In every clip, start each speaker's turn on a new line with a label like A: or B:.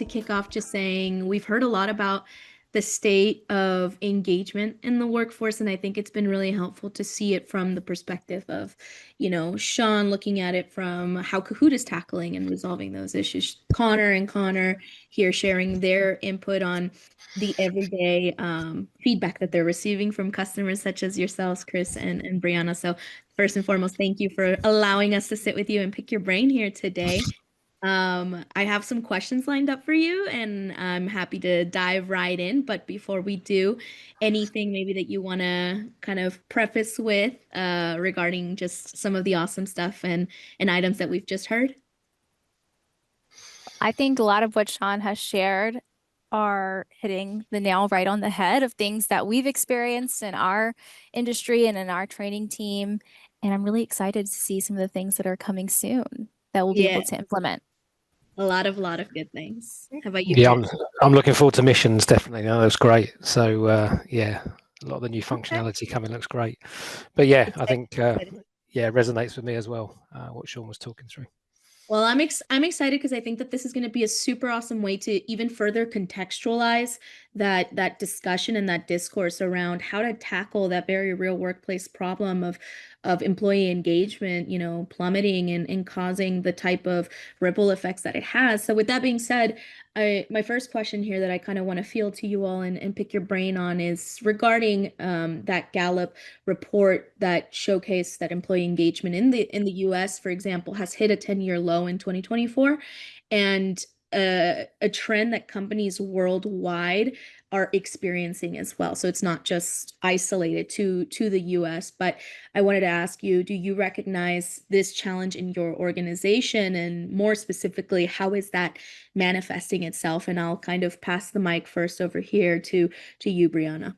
A: to kick off just saying we've heard a lot about the state of engagement in the workforce, and I think it's been really helpful to see it from the perspective of, Sean looking at it from how Kahoot is tackling and resolving those issues. Connor here sharing their input on the everyday feedback that they're receiving from customers such as yourselves, Chris and Brianna. So first and foremost, thank you for allowing us to sit with you and pick your brain here today. I have some questions lined up for you, and I'm happy to dive right in. But before we do, anything maybe that you want to kind of preface with regarding just some of the awesome stuff and items that we've just heard?
B: I think a lot of what Sean has shared are hitting the nail right on the head of things that we've experienced in our industry and in our training team. And I'm really excited to see some of the things that are coming soon that we'll be
A: Yeah,
B: able to implement.
A: a lot of good things. How about you,
C: Yeah,
A: Chris?
C: I'm looking forward to missions, definitely. No, that's great. So yeah, a lot of the new
A: Okay.
C: functionality coming looks great. But yeah, I
A: Excited.
C: think yeah, it resonates with me as well, what Sean was talking through.
A: Well, I'm excited because I think that this is going to be a super awesome way to even further contextualize that discussion and that discourse around how to tackle that very real workplace problem of employee engagement, plummeting and causing the type of ripple effects that it has. So with that being said, my first question here that I kind of want to field to you all and pick your brain on is regarding that Gallup report that showcased that employee engagement in the US, for example, has hit a 10-year low in 2024, and a trend that companies worldwide are experiencing as well. So it's not just isolated to the US, but I wanted to ask you, do you recognize this challenge in your organization? And more specifically, how is that manifesting itself? And I'll kind of pass the mic first over here to you, Brianna.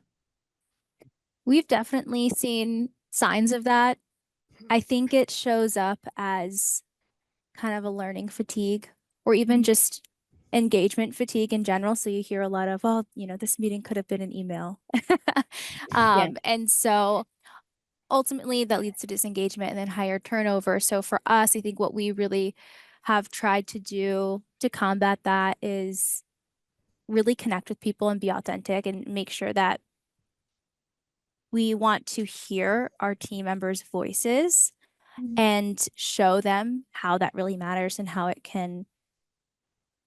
B: We've definitely seen signs of that. I think it shows up as kind of a learning fatigue or even just engagement fatigue in general. So you hear a lot of, oh, this meeting could have been an email.
A: Yeah.
B: And so ultimately that leads to disengagement and then higher turnover. So for us, I think what we really have tried to do to combat that is really connect with people and be authentic and make sure that we want to hear our team members' voices and show them how that really matters and how it can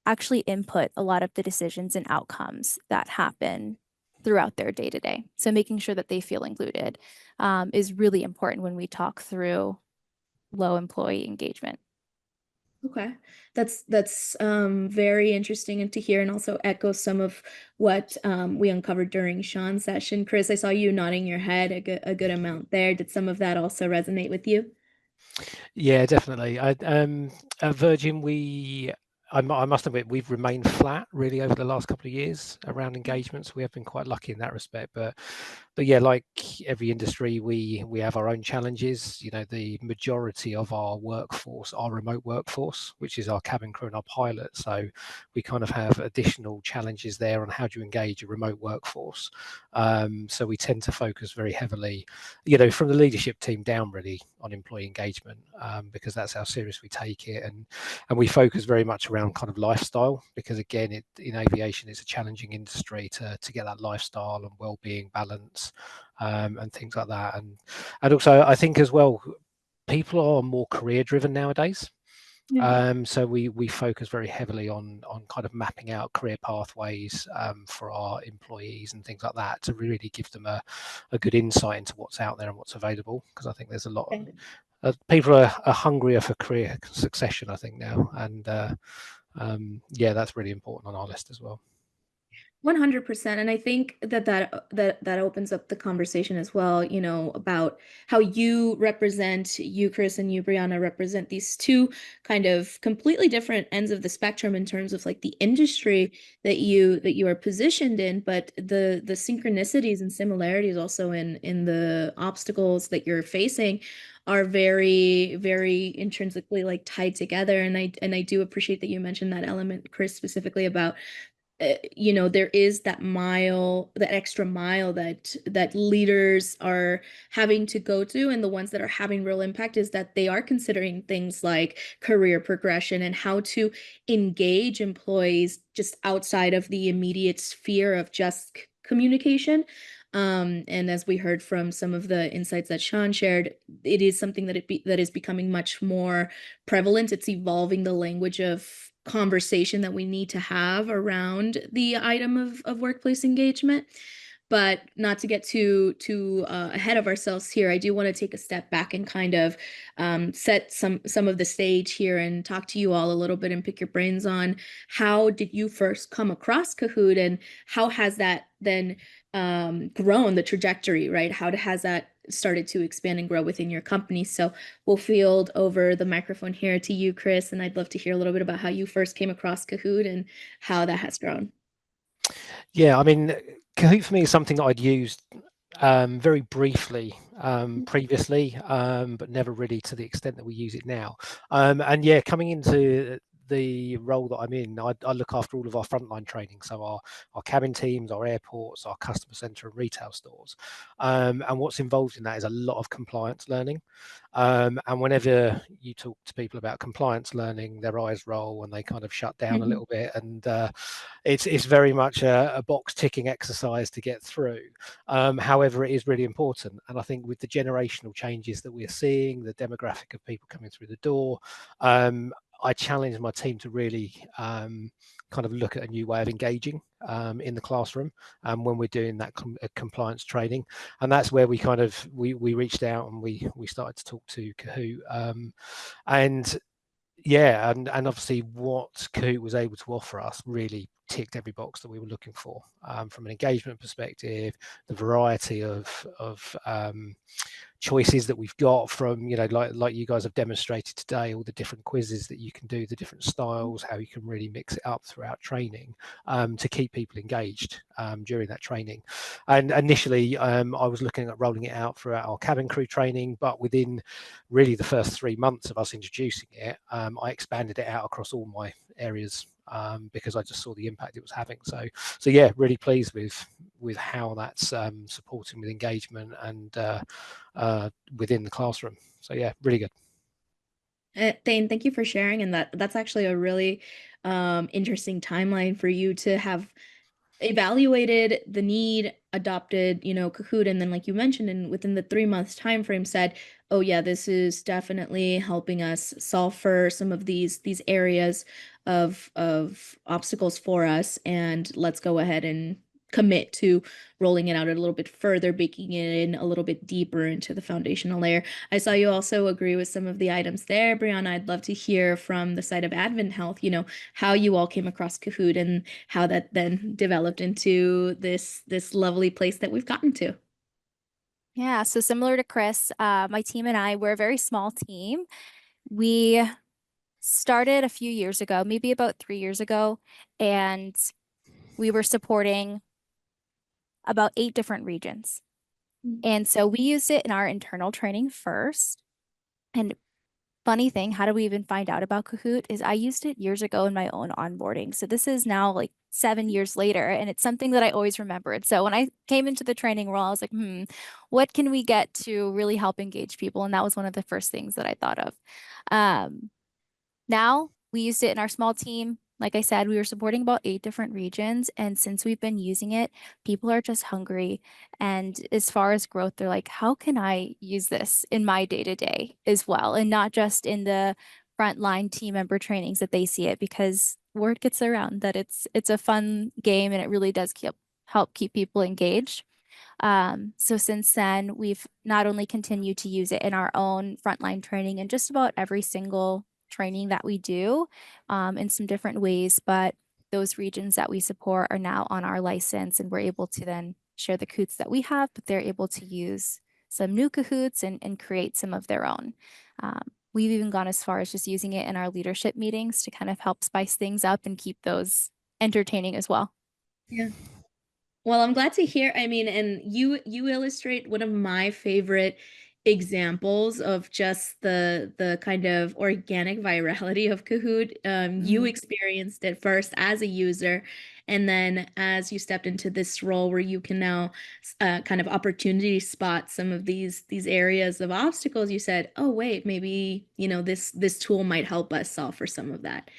B: actually input a lot of the decisions and outcomes that happen throughout their day to day. So making sure that they feel included is really important when we talk through low employee engagement.
A: Okay. That's very interesting and to hear and also echo some of what we uncovered during Sean's session. Chris, I saw you nodding your head a good amount there. Did some of that also resonate with you?
C: Yeah, definitely. At Virgin, I must admit, we've remained flat really over the last couple of years around engagements. We have been quite lucky in that respect, but yeah, like every industry, we have our own challenges. The majority of our workforce are remote workforce, which is our cabin crew and our pilot. So we kind of have additional challenges there on how do you engage a remote workforce. So we tend to focus very heavily, from the leadership team down really on employee engagement, because that's how serious we take it, and we focus very much around kind of lifestyle, because again, in aviation, it's a challenging industry to get that lifestyle and well-being balance, and things like that, and also I think as well, people are more career driven nowadays. So we focus very heavily on kind of mapping out career pathways, for our employees and things like that, to really give them a good insight into what's out there and what's available, because I think there's a lot
A: Okay.
C: people are hungrier for career succession, I think, now, and yeah, that's really important on our list as well.
A: 100%. And I think that opens up the conversation as well, about how you, Chris, and you, Brianna, represent these two kind of completely different ends of the spectrum in terms of like the industry that you are positioned in, but the synchronicities and similarities also in the obstacles that you're facing are very, very intrinsically like tied together. And I do appreciate that you mentioned that element, Chris, specifically about there is that extra mile that leaders are having to go to, and the ones that are having real impact is that they are considering things like career progression and how to engage employees just outside of the immediate sphere of just communication. And as we heard from some of the insights that Sean shared, it is something that is becoming much more prevalent. It's evolving the language of conversation that we need to have around the item of workplace engagement. But not to get too ahead of ourselves here, I do want to take a step back and kind of set some of the stage here and talk to you all a little bit and pick your brains on how did you first come across Kahoot, and how has that then grown the trajectory, right? How has that started to expand and grow within your company? So we'll field over the microphone here to you, Chris, and I'd love to hear a little bit about how you first came across Kahoot and how that has grown.
C: Yeah, I mean, Kahoot for me is something that I'd used very briefly previously, but never really to the extent that we use it now. And yeah, coming into the role that I'm in, I look after all of our frontline training, so our cabin teams, our airports, our customer centre and retail stores. And what's involved in that is a lot of compliance learning. And whenever you talk to people about compliance learning, their eyes roll and they kind of shut down a
A: Mhm.
C: little bit. And it's very much a box ticking exercise to get through. However, it is really important. And I think with the generational changes that we're seeing, the demographic of people coming through the door, I challenge my team to really kind of look at a new way of engaging in the classroom when we're doing that compliance training. And that's where we kind of we reached out and we started to talk to Kahoot. And yeah, and obviously what Kahoot was able to offer us really ticked every box that we were looking for, from an engagement perspective, the variety of choices that we've got, from like you guys have demonstrated today, all the different quizzes that you can do, the different styles, how you can really mix it up throughout training to keep people engaged during that training. And initially I was looking at rolling it out throughout our cabin crew training, but within really the first 3 months of us introducing it, I expanded it out across all my areas because I just saw the impact it was having. So yeah, really pleased with how that's supporting with engagement and within the classroom. So yeah, really good.
A: Thane, thank you for sharing, and that's actually a really interesting timeline for you to have evaluated the need, adopted, Kahoot, and then like you mentioned, and within the 3 months time frame said, oh yeah, this is definitely helping us solve for some of these areas of obstacles for us, and let's go ahead and commit to rolling it out a little bit further, baking it in a little bit deeper into the foundational layer. I saw you also agree with some of the items there, Brianna. I'd love to hear from the side of AdventHealth, how you all came across Kahoot and how that then developed into this lovely place that we've gotten to.
B: Yeah, so similar to Chris, my team and I, we're a very small team. We started a few years ago, maybe about 3 years ago, and we were supporting about 8 different regions. And so we used it in our internal training first. And funny thing, how do we even find out about Kahoot? Is I used it years ago in my own onboarding. So this is now like 7 years later, and it's something that I always remembered. So when I came into the training role, I was like, what can we get to really help engage people? And that was one of the first things that I thought of. Um, Now we used it in our small team. Like I said, we were supporting about 8 different regions. And since we've been using it, people are just hungry. And as far as growth, they're like, how can I use this in my day to day as well? And not just in the frontline team member trainings that they see it, because word gets around that it's a fun game and it really does help keep people engaged. So since then, we've not only continued to use it in our own frontline training and just about every single training that we do in some different ways, but those regions that we support are now on our license, and we're able to then share the Kahoots that we have, but they're able to use some new Kahoots and create some of their own. We've even gone as far as just using it in our leadership meetings to kind of help spice things up and keep those entertaining as well.
A: Yeah. Well, I'm glad to hear. I mean, and you illustrate one of my favorite examples of just the kind of organic virality of Kahoot. You
B: Mhm.
A: experienced it first as a user, and then as you stepped into this role where you can now kind of opportunity spot some of these areas of obstacles, you said, "Oh, wait, maybe, this tool might help us solve for some of that."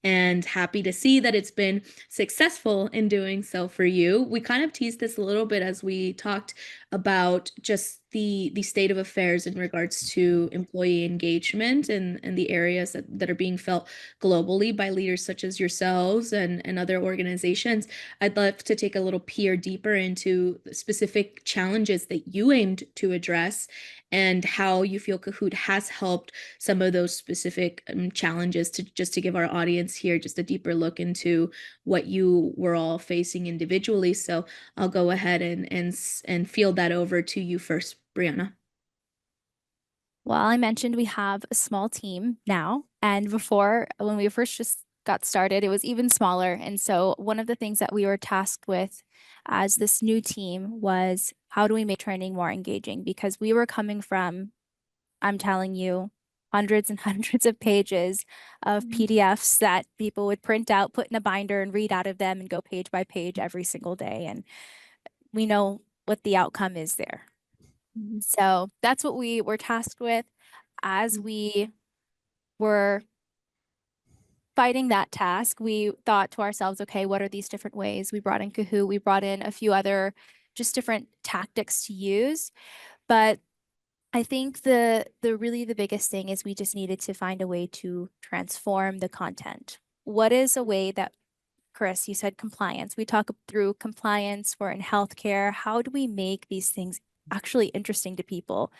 A: And happy to see that it's been successful in doing so for you. We kind of teased this a little bit as we talked about just the state of affairs in regards to employee engagement and the areas that are being felt globally by leaders such as yourselves and other organizations. I'd love to take a little peer deeper into specific challenges that you aimed to address and how you feel Kahoot has helped some of those specific challenges, to just to give our audience here just a deeper look into what you were all facing individually. So I'll go ahead and field that over to you first, Brianna.
B: Well, I mentioned we have a small team now, and before, when we first just got started, it was even smaller. And so, one of the things that we were tasked with as this new team was how do we make training more engaging? Because we were coming from, I'm telling you, hundreds and hundreds of pages of PDFs that people would print out, put in a binder, and read out of them and go page by page every single day. And we know what the outcome is there.
A: Mhm.
B: So that's what we were tasked with as we were fighting that task. We thought to ourselves, okay, what are these different ways? We brought in Kahoot, we brought in a few other just different tactics to use. But I think the really the biggest thing is we just needed to find a way to transform the content. What is a way that, Chris, you said compliance. We talk through compliance. We're in healthcare. How do we make these things actually interesting to people,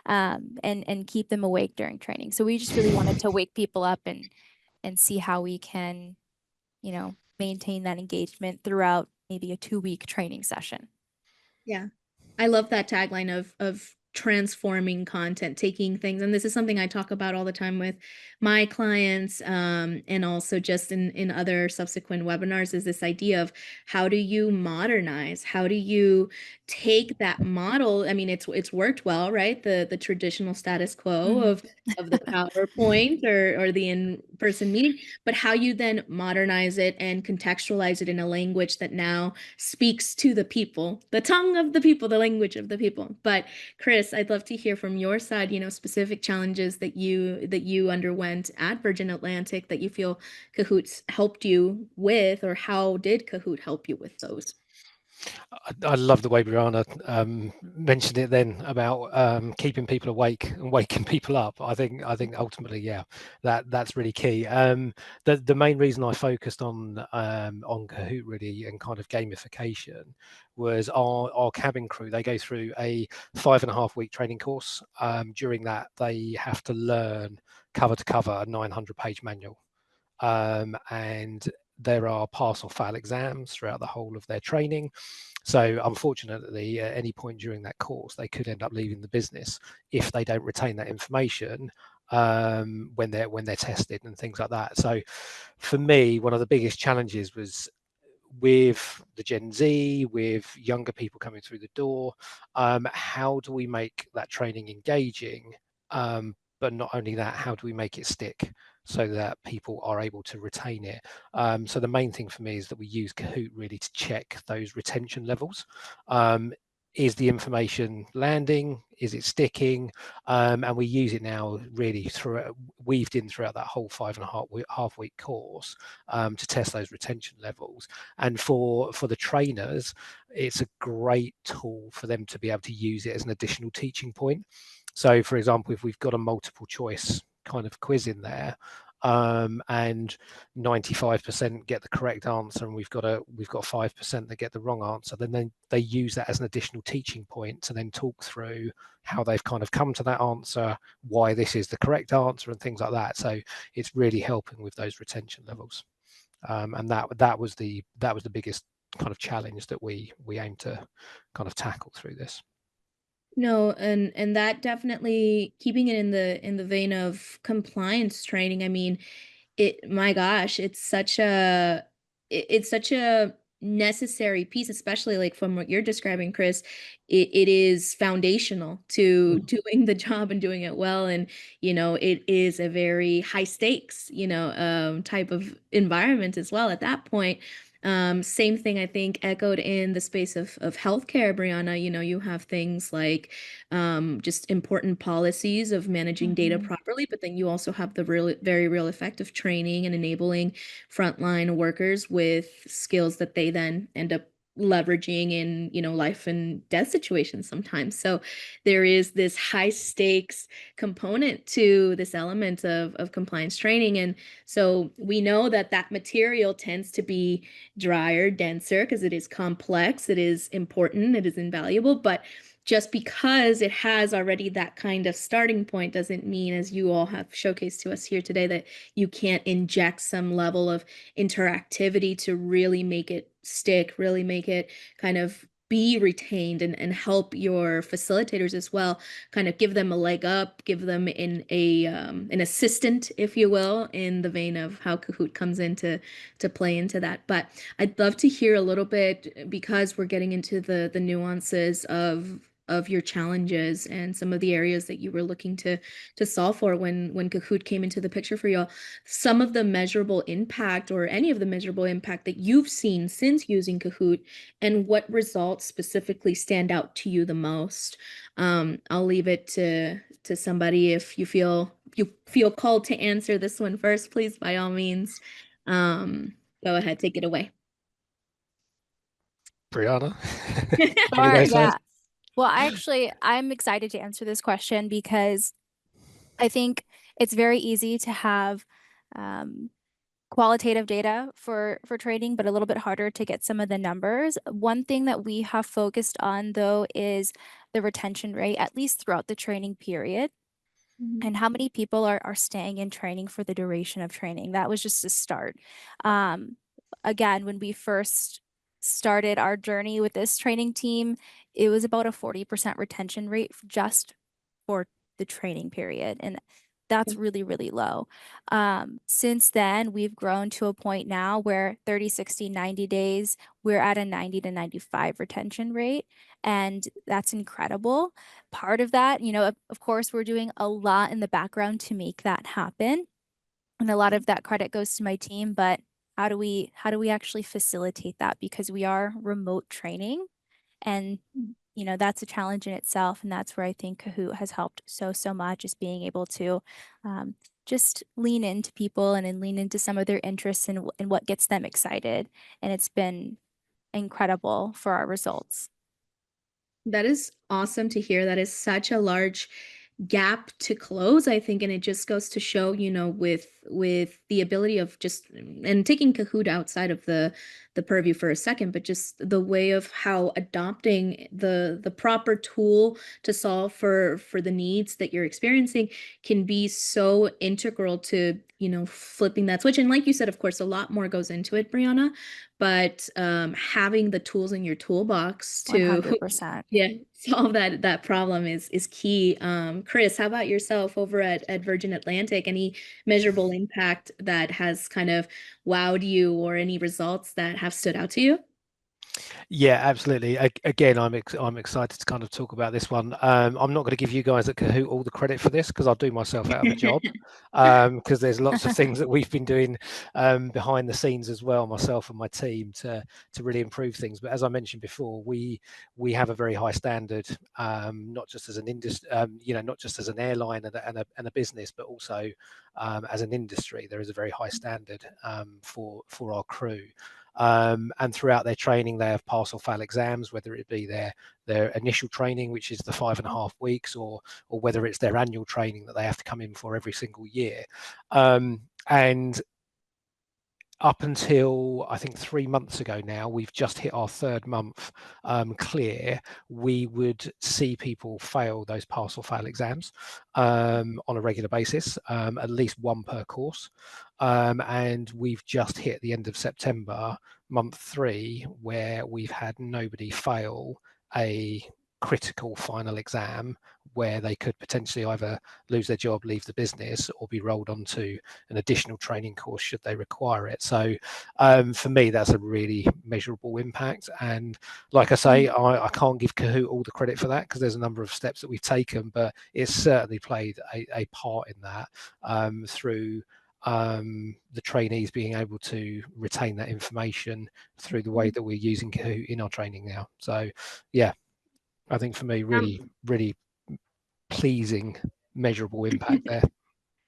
B: and keep them awake during training? So we just really wanted to wake people up and see how we can, maintain that engagement throughout maybe a 2-week training session.
A: Yeah. I love that tagline of transforming content, taking things, and this is something I talk about all the time with my clients, and also just in other subsequent webinars, is this idea of how do you modernize? How do you take that model? I mean, it's worked well, right? The traditional status quo
B: Mhm.
A: of the PowerPoint or the in-person meeting, but how you then modernize it and contextualize it in a language that now speaks to the people, the tongue of the people, the language of the people. But Chris, I'd love to hear from your side, specific challenges that you underwent at Virgin Atlantic that you feel Kahoot's helped you with, or how did Kahoot help you with those?
C: I love the way Brianna mentioned it then about keeping people awake and waking people up. I think ultimately, yeah, that's really key. The main reason I focused on Kahoot really and kind of gamification was our cabin crew. They go through a 5.5 week training course. During that, they have to learn cover to cover a 900-page manual, and there are pass or fail exams throughout the whole of their training. So unfortunately, at any point during that course, they could end up leaving the business if they don't retain that information when they're tested and things like that. So for me, one of the biggest challenges was with the Gen Z, with younger people coming through the door, how do we make that training engaging? But not only that, how do we make it stick so that people are able to retain it? So the main thing for me is that we use Kahoot really to check those retention levels. Is the information landing? Is it sticking? And we use it now really weaved in throughout that whole 5.5 week course, to test those retention levels. And for the trainers, it's a great tool for them to be able to use it as an additional teaching point. So for example, if we've got a multiple choice kind of quiz in there, and 95% get the correct answer, and we've got 5% that get the wrong answer, then they use that as an additional teaching point to then talk through how they've kind of come to that answer, why this is the correct answer, and things like that. So it's really helping with those retention levels. And that was the biggest kind of challenge that we aim to kind of tackle through this.
A: No, and that definitely, keeping it in the vein of compliance training. I mean, my gosh, it's such a necessary piece, especially like from what you're describing, Chris. It is foundational to
C: Mm.
A: doing the job and doing it well. And, it is a very high stakes, type of environment as well at that point. Same thing I think echoed in the space of healthcare, Brianna. You have things like just important policies of managing data
B: Mhm.
A: properly, but then you also have the very real effect of training and enabling frontline workers with skills that they then end up leveraging in life and death situations sometimes. So there is this high stakes component to this element of compliance training. And so we know that that material tends to be drier, denser, because it is complex, it is important, it is invaluable. But just because it has already that kind of starting point doesn't mean, as you all have showcased to us here today, that you can't inject some level of interactivity to really make it stick, really make it kind of be retained, and help your facilitators as well, kind of give them a leg up, give them an assistant, if you will, in the vein of how Kahoot comes into to play into that. But I'd love to hear a little bit, because we're getting into the nuances of your challenges and some of the areas that you were looking to solve for when Kahoot came into the picture for you all. Some of the measurable impact, or any of the measurable impact that you've seen since using Kahoot, and what results specifically stand out to you the most. I'll leave it to somebody. If you feel called to answer this one first, please, by all means. Go ahead, take it away.
C: Brianna, want to
B: Sure,
C: go
B: yeah.
C: first?
B: Well, I'm excited to answer this question because I think it's very easy to have um, qualitative data for trading, but a little bit harder to get some of the numbers. One thing that we have focused on, though, is the retention rate, at least throughout the training period,
A: Mhm.
B: and how many people are staying in training for the duration of training. That was just a start. Um, Again, when we first started our journey with this training team, it was about a 40% retention rate just for the training period. And that's really, really low. Since then, we've grown to a point now where 30, 60, 90 days, we're at a 90 to 95 retention rate. And that's incredible. Part of that, of course, we're doing a lot in the background to make that happen. And a lot of that credit goes to my team, but how do we actually facilitate that? Because we are remote training, and that's a challenge in itself. And that's where I think Kahoot has helped so much, is being able to um, just lean into people and then lean into some of their interests and what gets them excited. And it's been incredible for our results.
A: That is awesome to hear. That is such a large gap to close, I think, and it just goes to show, with the ability of just, and taking Kahoot outside of the purview for a second, but just the way of how adopting the proper tool to solve for the needs that you're experiencing can be so integral to, flipping that switch. And like you said, of course, a lot more goes into it, Brianna, but having the tools in your toolbox to
B: 100%.
A: yeah, solve that problem is key. Chris, how about yourself over at Virgin Atlantic? Any measurable impact that has kind of wowed you, or any results that have stood out to you?
C: Yeah, absolutely. Again, I'm excited to kind of talk about this one. I'm not going to give you guys at Kahoot all the credit for this, because I'll do myself out of a job. Because there's lots of things that we've been doing behind the scenes as well, myself and my team, to really improve things. But as I mentioned before, we have a very high standard, not just as an industry, not just as an airline and a business, but also as an industry. There is a very high standard for our crew. And throughout their training, they have pass or fail exams, whether it be their initial training, which is the 5.5 weeks, or whether it's their annual training that they have to come in for every single year. And up until I think 3 months ago now, we've just hit our third month clear. We would see people fail those pass or fail exams on a regular basis, at least one per course. And we've just hit the end of September, month 3, where we've had nobody fail a critical final exam where they could potentially either lose their job, leave the business, or be rolled onto an additional training course should they require it. So for me, that's a really measurable impact. And like I say, I can't give Kahoot all the credit for that because there's a number of steps that we've taken, but it's certainly played a part in that through the trainees being able to retain that information through the way that we're using Kahoot in our training now. So yeah, I think for me, really,
A: Um,
C: really pleasing, measurable impact there.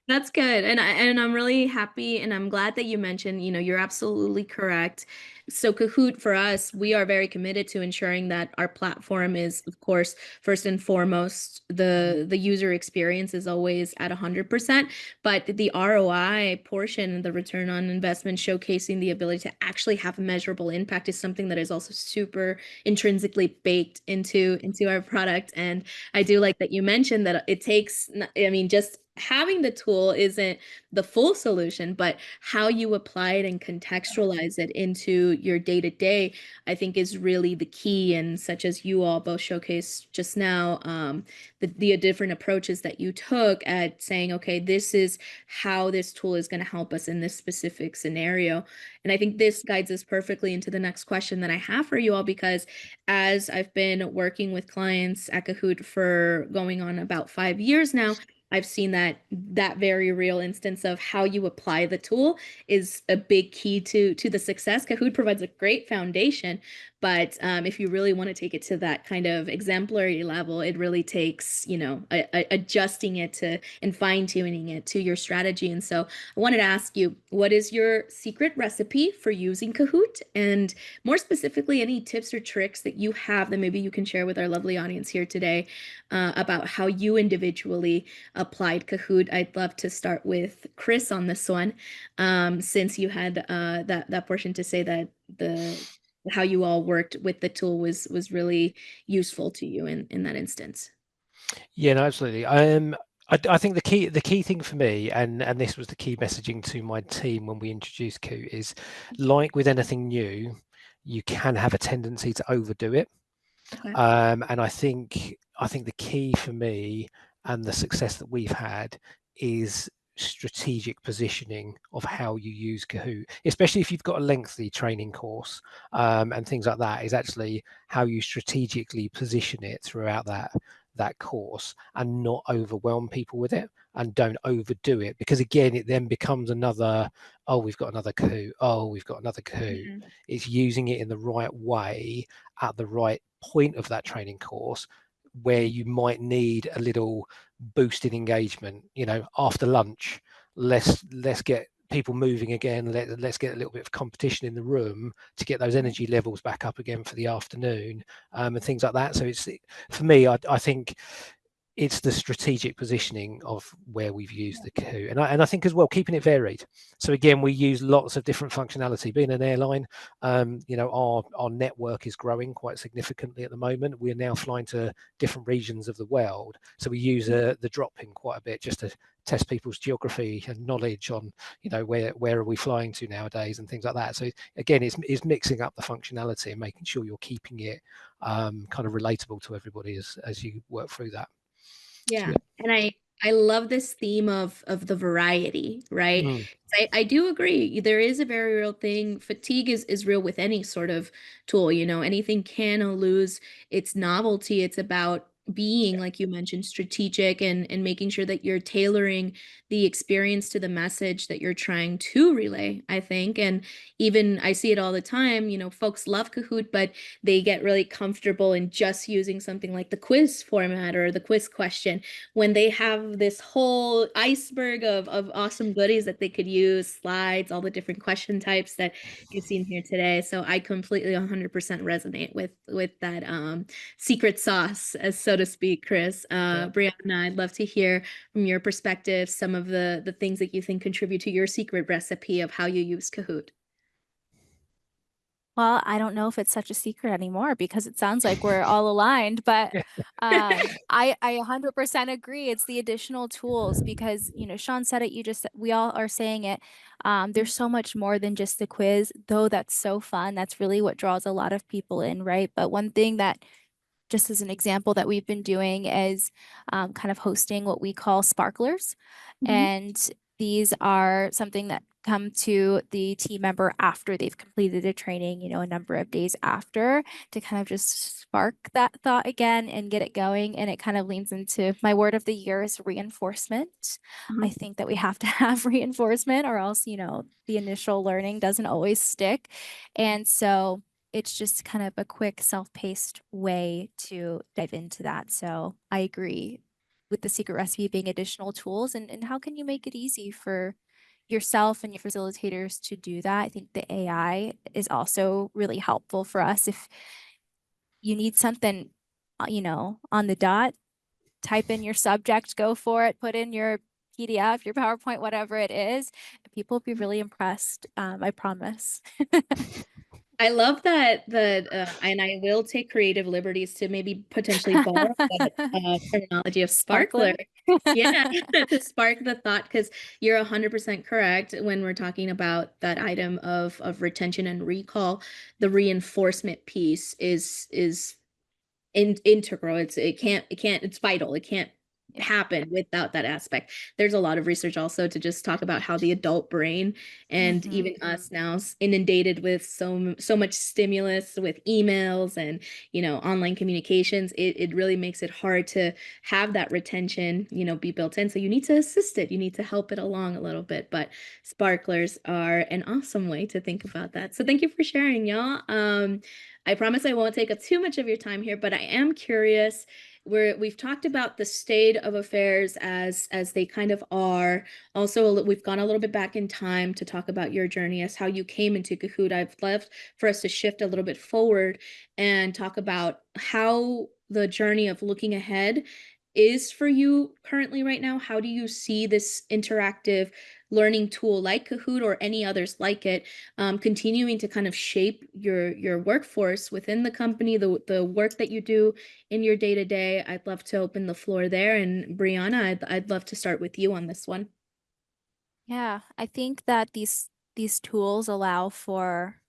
A: That's good. And I'm really happy and I'm glad that you mentioned, you're absolutely correct. So Kahoot for us, we are very committed to ensuring that our platform is, of course, first and foremost, the user experience is always at 100%, but the ROI portion, the return on investment, showcasing the ability to actually have a measurable impact is something that is also super intrinsically baked into our product. And I do like that you mentioned that it takes, I mean, just having the tool isn't the full solution, but how you apply it and contextualize it into your day to day, I think is really the key. And such as you all both showcased just now, the different approaches that you took at saying, okay, this is how this tool is going to help us in this specific scenario. And I think this guides us perfectly into the next question that I have for you all, because as I've been working with clients at Kahoot for going on about 5 years now, I've seen that very real instance of how you apply the tool is a big key to the success. Kahoot provides a great foundation, but if you really want to take it to that kind of exemplary level, it really takes, adjusting it to and fine-tuning it to your strategy. And so I wanted to ask you, what is your secret recipe for using Kahoot? And more specifically, any tips or tricks that you have that maybe you can share with our lovely audience here today about how you individually applied Kahoot. I'd love to start with Chris on this one, since you had that portion to say that the how you all worked with the tool was really useful to you in that instance.
C: Yeah, no, absolutely. I think the key thing for me, and this was the key messaging to my team when we introduced Coot, is like with anything new, you can have a tendency to overdo it.
A: Okay.
C: And I think the key for me and the success that we've had is strategic positioning of how you use Kahoot, especially if you've got a lengthy training course and things like that, is actually how you strategically position it throughout that course and not overwhelm people with it and don't overdo it, because again it then becomes another, oh, we've got another Kahoot, oh, we've got another Kahoot.
A: Mhm.
C: It's using it in the right way at the right point of that training course where you might need a little boost in engagement, after lunch. Let's get people moving again. Let's get a little bit of competition in the room to get those energy levels back up again for the afternoon, and things like that. So for me, I think it's the strategic positioning of where we've used the Kahoot, and I think as well keeping it varied. So again, we use lots of different functionality. Being an airline, our network is growing quite significantly at the moment. We are now flying to different regions of the world, so we use the drop in quite a bit just to test people's geography and knowledge on where are we flying to nowadays and things like that. So again, it's mixing up the functionality and making sure you're keeping it kind of relatable to everybody as you work through that. So,
A: Yeah.
C: yeah.
A: And I love this theme of the variety, right?
C: Mm.
A: I do agree. There is a very real thing. Fatigue is real with any sort of tool, anything can lose its novelty. It's about being, like you mentioned, strategic and making sure that you're tailoring the experience to the message that you're trying to relay, I think. And even I see it all the time, folks love Kahoot, but they get really comfortable in just using something like the quiz format or the quiz question when they have this whole iceberg of awesome goodies that they could use, slides, all the different question types that you've seen here today. So I completely 100% resonate with that secret sauce, as so to speak, Chris.
C: Yeah.
A: Brianna, I'd love to hear from your perspective some of the things that you think contribute to your secret recipe of how you use Kahoot.
B: Well, I don't know if it's such a secret anymore because it sounds like we're all aligned, but I 100% agree. It's the additional tools because, Sean said it, we all are saying it. There's so much more than just the quiz, though that's so fun. That's really what draws a lot of people in, right? But one thing that just as an example that we've been doing is kind of hosting what we call sparklers.
A: Mhm.
B: And these are something that come to the team member after they've completed a training, you know, a number of days after, to kind of just spark that thought again and get it going. And it kind of leans into my word of the year is reinforcement.
A: Uh-huh.
B: I think that we have to have reinforcement or else, you know, the initial learning doesn't always stick. And so it's just kind of a quick self-paced way to dive into that. So I agree with the secret recipe being additional tools, and how can you make it easy for yourself and your facilitators to do that? I think the AI is also really helpful for us. If you need something, you know, on the dot, type in your subject, go for it, put in your PDF, your PowerPoint, whatever it is. People will be really impressed. I promise.
A: I love that, and I will take creative liberties to maybe potentially borrow that terminology of sparkler.
B: Sparkler.
A: Yeah, to spark the thought, because you're 100% correct when we're talking about that item of retention and recall. The reinforcement piece is integral. It's vital. It can't
B: Yeah.
A: happen without that aspect. There's a lot of research also to just talk about how the adult brain and
B: Hmm.
A: even us now inundated with so much stimulus with emails and online communications. It really makes it hard to have that retention be built in. So you need to assist it. You need to help it along a little bit. But sparklers are an awesome way to think about that. So thank you for sharing, y'all. I promise I won't take up too much of your time here, but I am curious. We've talked about the state of affairs as they kind of are. Also, we've gone a little bit back in time to talk about your journey as how you came into Kahoot. I've left for us to shift a little bit forward and talk about how the journey of looking ahead is for you currently right now. How do you see this interactive learning tool like Kahoot or any others like it continuing to kind of shape your workforce within the company, the work that you do in your day to day? I'd love to open the floor there. And Brianna, I'd love to start with you on this one.
B: Yeah, I think that these tools allow for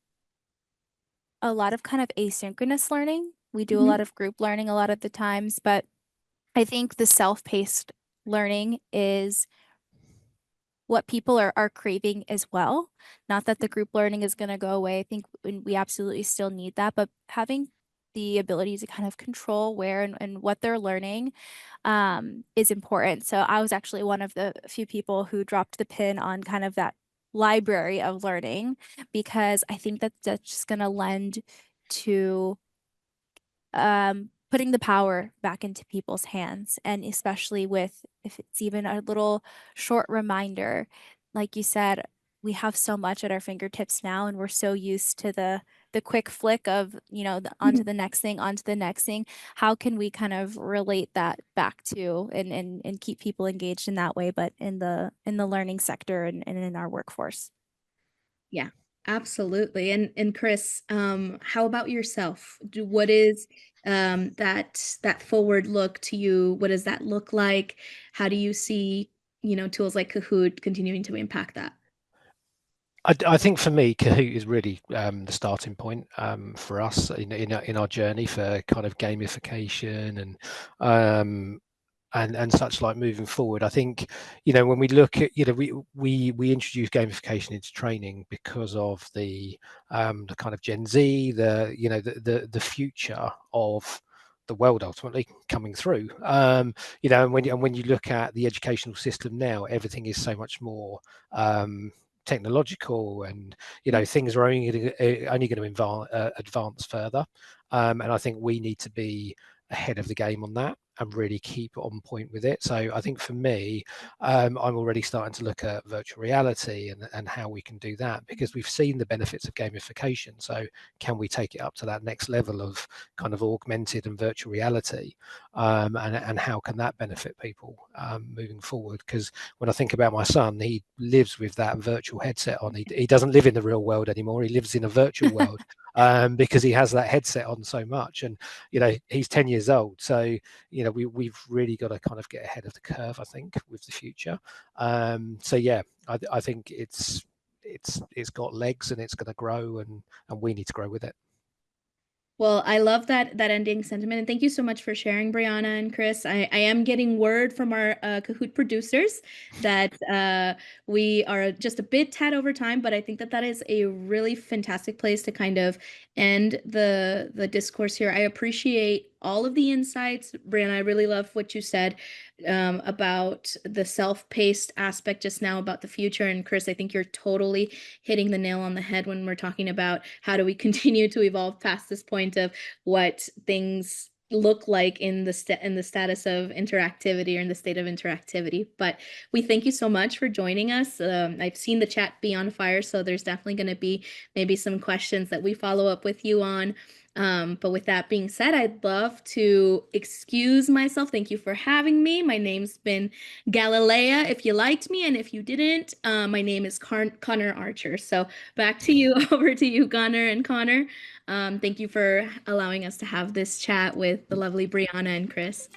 B: a lot of kind of asynchronous learning. We do a
A: Mhm.
B: lot of group learning a lot of the times, but I think the self-paced learning is what people are craving as well. Not that the group learning is going to go away. I think we absolutely still need that, but having the ability to kind of control where and what they're learning is important. So I was actually one of the few people who dropped the pin on kind of that library of learning because I think that that's just going to lend to putting the power back into people's hands. And especially with, if it's even a little short reminder, like you said, we have so much at our fingertips now, and we're so used to the quick flick of, you know, onto the next thing, onto the next thing. How can we kind of relate that back to and keep people engaged in that way, but in the learning sector and in our workforce?
A: Yeah, absolutely. And Chris, how about yourself? What is that forward look to you? What does that look like? How do you see, tools like Kahoot continuing to impact that?
C: I think for me, Kahoot is really the starting point for us in our journey for kind of gamification um, and such like moving forward. I think when we look at we introduce gamification into training because of the kind of Gen Z, the future of the world ultimately coming through. And when you look at the educational system now, everything is so much more technological, and things are only going to advance further. And I think we need to be ahead of the game on that and really keep on point with it. So I think for me, I'm already starting to look at virtual reality and how we can do that, because we've seen the benefits of gamification. So can we take it up to that next level of kind of augmented and virtual reality, and how can that benefit people moving forward? Because when I think about my son, he lives with that virtual headset on. He doesn't live in the real world anymore. He lives in a virtual world because he has that headset on so much. And he's 10 years old, so we've really got to kind of get ahead of the curve, I think, with the future. So yeah, I think it's got legs and it's going to grow, and we need to grow with it.
A: Well, I love that ending sentiment, and thank you so much for sharing, Brianna and Chris. I am getting word from our Kahoot producers that we are just a bit tad over time, but I think that that is a really fantastic place to kind of end the discourse here. I appreciate all of the insights, Brianna. I really love what you said about the self-paced aspect just now about the future, and Chris, I think you're totally hitting the nail on the head when we're talking about how do we continue to evolve past this point of what things look like in the status of interactivity or in the state of interactivity. But we thank you so much for joining us. I've seen the chat be on fire, so there's definitely going to be maybe some questions that we follow up with you on. But with that being said, I'd love to excuse myself. Thank you for having me. My name's been Galilea if you liked me, and if you didn't, my name is Connor Archer. So back to you, over to you, Connor and Connor. Thank you for allowing us to have this chat with the lovely Brianna and Chris.